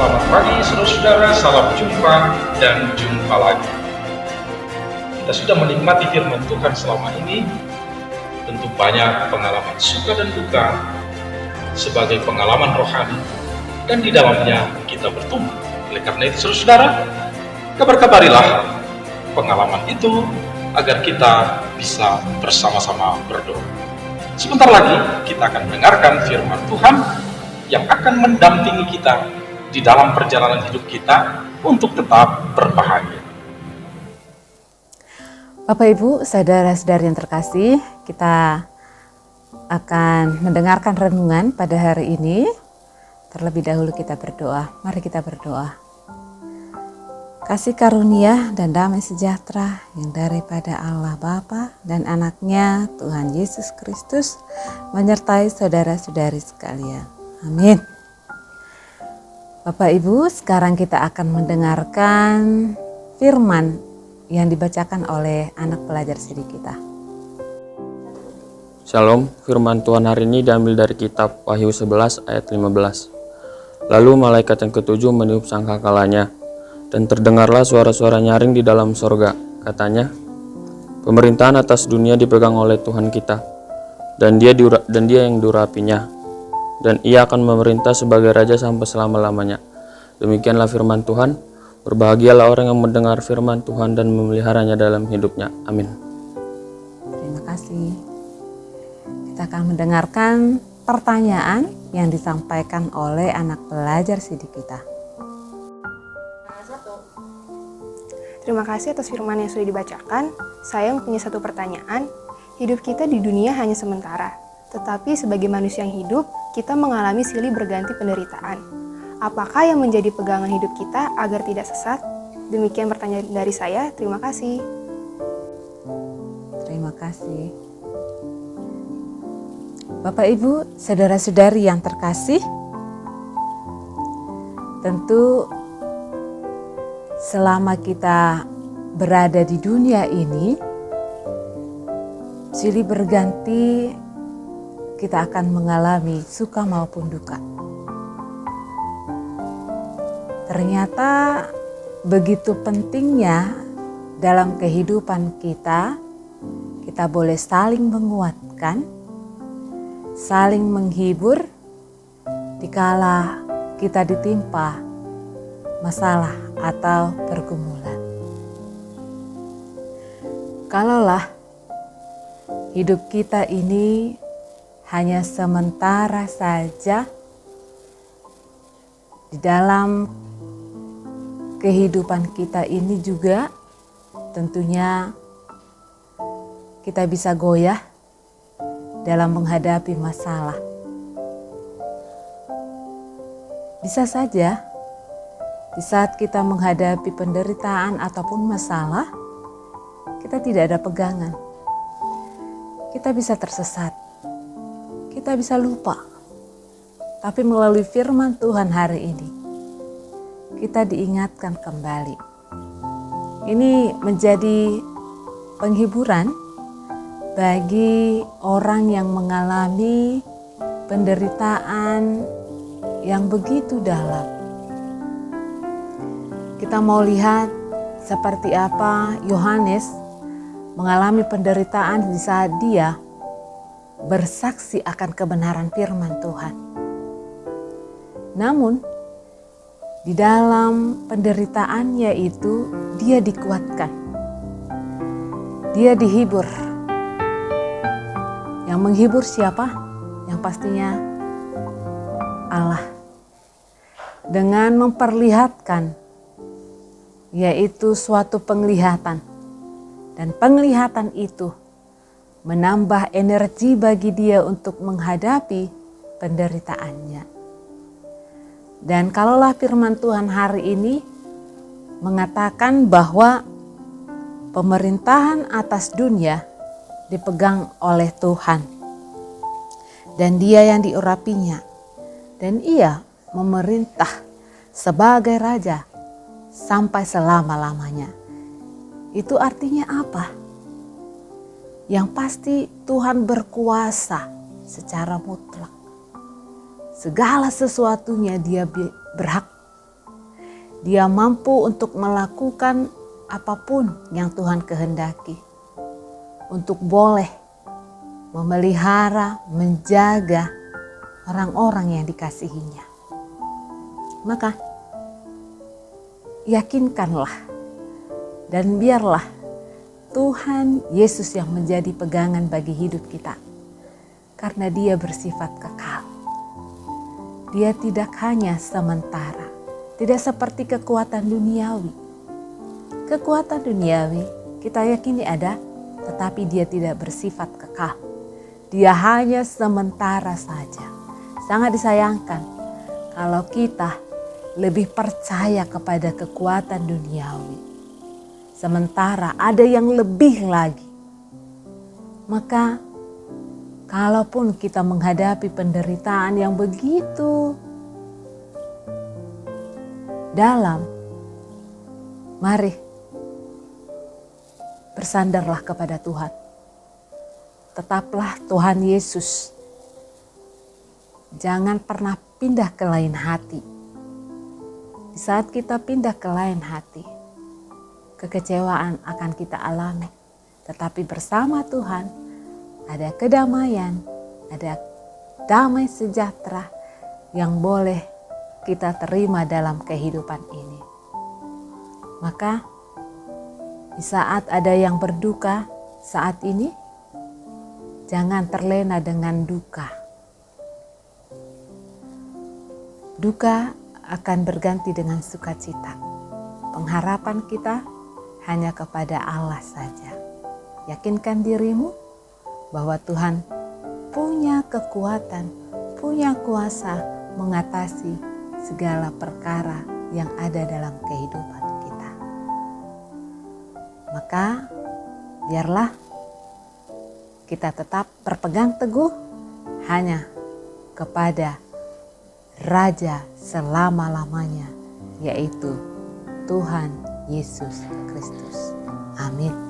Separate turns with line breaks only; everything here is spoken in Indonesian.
Selamat pagi saudara-saudara, salam jumpa dan jumpa lagi. Kita sudah menikmati firman Tuhan selama ini, tentu banyak pengalaman suka dan duka sebagai pengalaman rohani, dan di dalamnya kita bertumbuh. Oleh karena itu saudara-saudara, kabar-kabarilah pengalaman itu agar kita bisa bersama-sama berdoa. Sebentar lagi kita akan mendengarkan firman Tuhan yang akan mendampingi kita di dalam perjalanan hidup kita untuk tetap berbahagia.
Bapak Ibu, saudara-saudari yang terkasih, kita akan mendengarkan renungan pada hari ini. Terlebih dahulu kita berdoa. Mari kita berdoa. Kasih karunia dan damai sejahtera yang daripada Allah Bapa dan Anaknya Tuhan Yesus Kristus menyertai saudara-saudari sekalian. Amin. Bapak Ibu, sekarang kita akan mendengarkan firman yang dibacakan oleh anak pelajar CD kita.
Shalom, firman Tuhan hari ini diambil dari kitab Wahyu 11 ayat 15. Lalu malaikat yang ketujuh meniup sangkakalanya, dan terdengarlah suara-suara nyaring di dalam sorga. Katanya, pemerintahan atas dunia dipegang oleh Tuhan kita, dan dia yang diurapinya. Dan ia akan memerintah sebagai raja sampai selama-lamanya. Demikianlah firman Tuhan. Berbahagialah orang yang mendengar firman Tuhan dan memeliharanya dalam hidupnya. Amin.
Terima kasih. Kita akan mendengarkan pertanyaan yang disampaikan oleh anak pelajar CD kita.
Terima kasih atas firman yang sudah dibacakan. Saya mempunyai satu pertanyaan. Hidup kita di dunia hanya sementara. Tetapi sebagai manusia yang hidup, kita mengalami silih berganti penderitaan. Apakah yang menjadi pegangan hidup kita agar tidak sesat? Demikian pertanyaan dari saya. Terima kasih.
Terima kasih. Bapak Ibu, saudara-saudari yang terkasih, tentu selama kita berada di dunia ini, silih berganti kita akan mengalami suka maupun duka. Ternyata begitu pentingnya dalam kehidupan kita boleh saling menguatkan, saling menghibur dikala kita ditimpa masalah atau pergumulan. Kalaulah hidup kita ini hanya sementara saja, di dalam kehidupan kita ini juga tentunya kita bisa goyah dalam menghadapi masalah. Bisa saja di saat kita menghadapi penderitaan ataupun masalah, kita tidak ada pegangan. Kita bisa tersesat. Kita bisa lupa. Tapi melalui firman Tuhan hari ini, kita diingatkan kembali. Ini menjadi penghiburan bagi orang yang mengalami penderitaan yang begitu dalam. Kita mau lihat seperti apa Yohanes mengalami penderitaan di saat dia bersaksi akan kebenaran firman Tuhan. Namun, di dalam penderitaannya itu dia dikuatkan. Dia dihibur. Yang menghibur siapa? Yang pastinya Allah. Dengan memperlihatkan, yaitu suatu penglihatan. Dan penglihatan itu menambah energi bagi dia untuk menghadapi penderitaannya. Dan kalaulah firman Tuhan hari ini mengatakan bahwa pemerintahan atas dunia dipegang oleh Tuhan. Dan dia yang diurapinya. Dan ia memerintah sebagai raja sampai selama-lamanya. Itu artinya apa? Yang pasti Tuhan berkuasa secara mutlak. Segala sesuatunya dia berhak Dia mampu untuk melakukan apapun yang Tuhan kehendaki. Untuk boleh memelihara, menjaga orang-orang yang dikasihinya. Maka yakinkanlah dan biarlah Tuhan Yesus yang menjadi pegangan bagi hidup kita. Karena Dia bersifat kekal. Dia tidak hanya sementara. Tidak seperti kekuatan duniawi. Kekuatan duniawi kita yakini ada, tetapi dia tidak bersifat kekal. Dia hanya sementara saja. Sangat disayangkan kalau kita lebih percaya kepada kekuatan duniawi. Sementara ada yang lebih lagi. Maka kalaupun kita menghadapi penderitaan yang begitu dalam, mari bersandarlah kepada Tuhan. Tetaplah Tuhan Yesus. Jangan pernah pindah ke lain hati. Di saat kita pindah ke lain hati, kekecewaan akan kita alami. Tetapi bersama Tuhan ada kedamaian, ada damai sejahtera yang boleh kita terima dalam kehidupan ini. Maka di saat ada yang berduka saat ini, jangan terlena dengan duka. Duka akan berganti dengan sukacita. Pengharapan kita hanya kepada Allah saja. Yakinkan dirimu bahwa Tuhan punya kekuatan, punya kuasa mengatasi segala perkara yang ada dalam kehidupan kita. Maka biarlah kita tetap berpegang teguh hanya kepada Raja selama-lamanya, yaitu Tuhan Yesus Kristus. Amin.